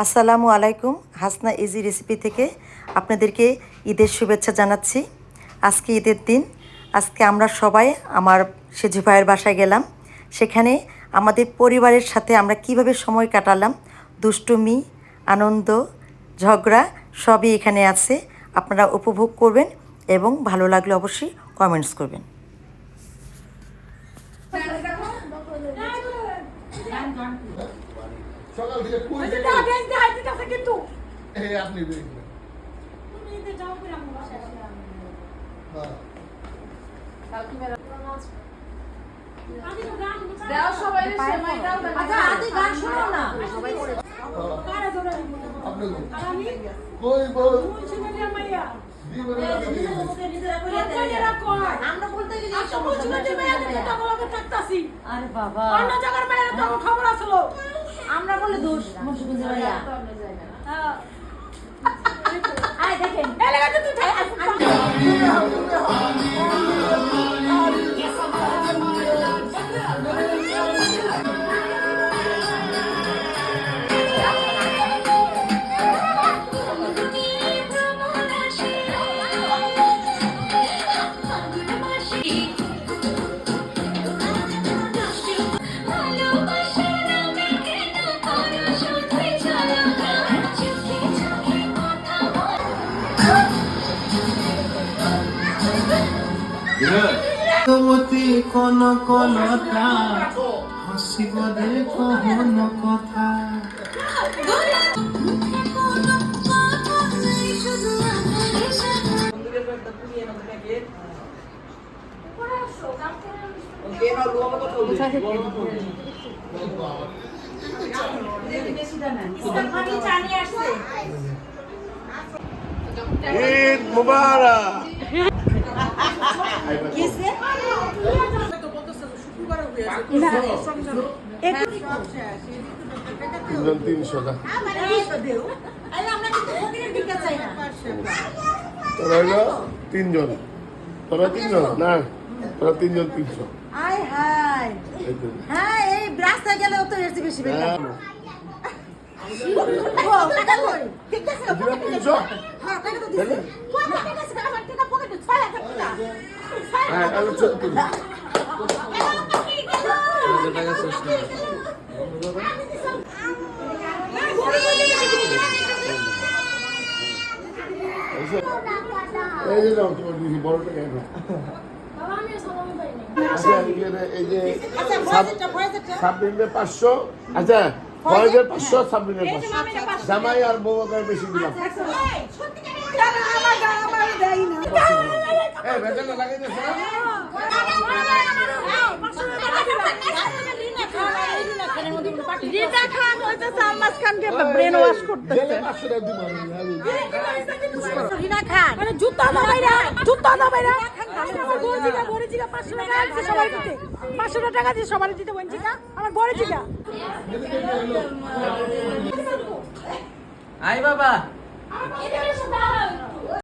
আসসালামু আলাইকুম। Hasna easy recipe থেকে আপনাদেরকে ঈদের শুভেচ্ছা জানাচ্ছি। আজকে ঈদের দিন। আজকে আমরা সবাই আমার সেজু ভাইয়ের বাসায় গেলাম। সেখানে আমাদের পরিবারের সাথে আমরা কিভাবে সময় কাটালাম, দুষ্টুমি, আনন্দ, ঝগড়া সবই এখানে আছে। আপনারা উপভোগ করবেন এবং ভালো লাগলে অবশ্যই কমেন্টস করবেন। সকাল থেকে কই ওই যে থেকে দাও দেন দে হাইতে আছে কিন্তু এই আপনি দেখবেন তুমি এতে যাও করে আমার বাসায় আসলাম হ্যাঁ আমি তো গান দাও সবাই সময় দাও আচ্ছা আদি গান শোনো না সবাই করে কারে ধরে আপনি আর আমি কই বল কোন ছেলের মাইয়া জীবনে নিজেরা কয় আমরা বলতে গেছি আচ্ছা কোন ছেলের মাইয়া দেখে তো আমাকে থাকতাছি আরে বাবা অন্য জায়গার মাইয়া তো আমার খবর আসলো আমরা বলে দোষ মুশকিল ভাইয়া হ্যাঁ আয় দেখেন এই লাগাতে তুই থাক মতি কোন কলতা হসিব দে কহন কথা ঈদ মুবারক তিনজন 300 টাকা তোরা হলো তিনজন তোরা তিনজন না তোরা তিনজন 300 আয় হায় এই তো। হ্যাঁ এই রাস্তায় গেলে তো এর চেয়ে বেশি বেশি হ্যাঁ, ও টাকা কই ঠিক আছে দিলা 300 হ্যাঁ টাকা তো দিছি কই টাকা আছে আমার টাকা পকেটে 6000 টাকা হ্যাঁ আলো চল তুই এই যে নাও তোমার দিদি বড় টাকা এখন বাবা আমি সালাম পাইনি আচ্ছা এই যে আচ্ছা ভয়েসটা সাবমিনে 500 আচ্ছা ফয়েজের 500 সাবমিনে 500 জামাই আর বউ আবার বেশি দিলাম এই বেতন লাগাই দিছ না রিটা খান হইতাছে আম্মাস খানকে ব্রেন ওয়াশ করতেছে গেলে 500 টাকা দিব আমি রিনা খান মানে জুতা দাও বাইরা আমার বড় জিগা 500 টাকা আছে সবাই দিতে 500 টাকা দিয়ে সবাই দিতে বলছি না আমার বড় জিগা আই বাবা আমার কি দেবে সেটা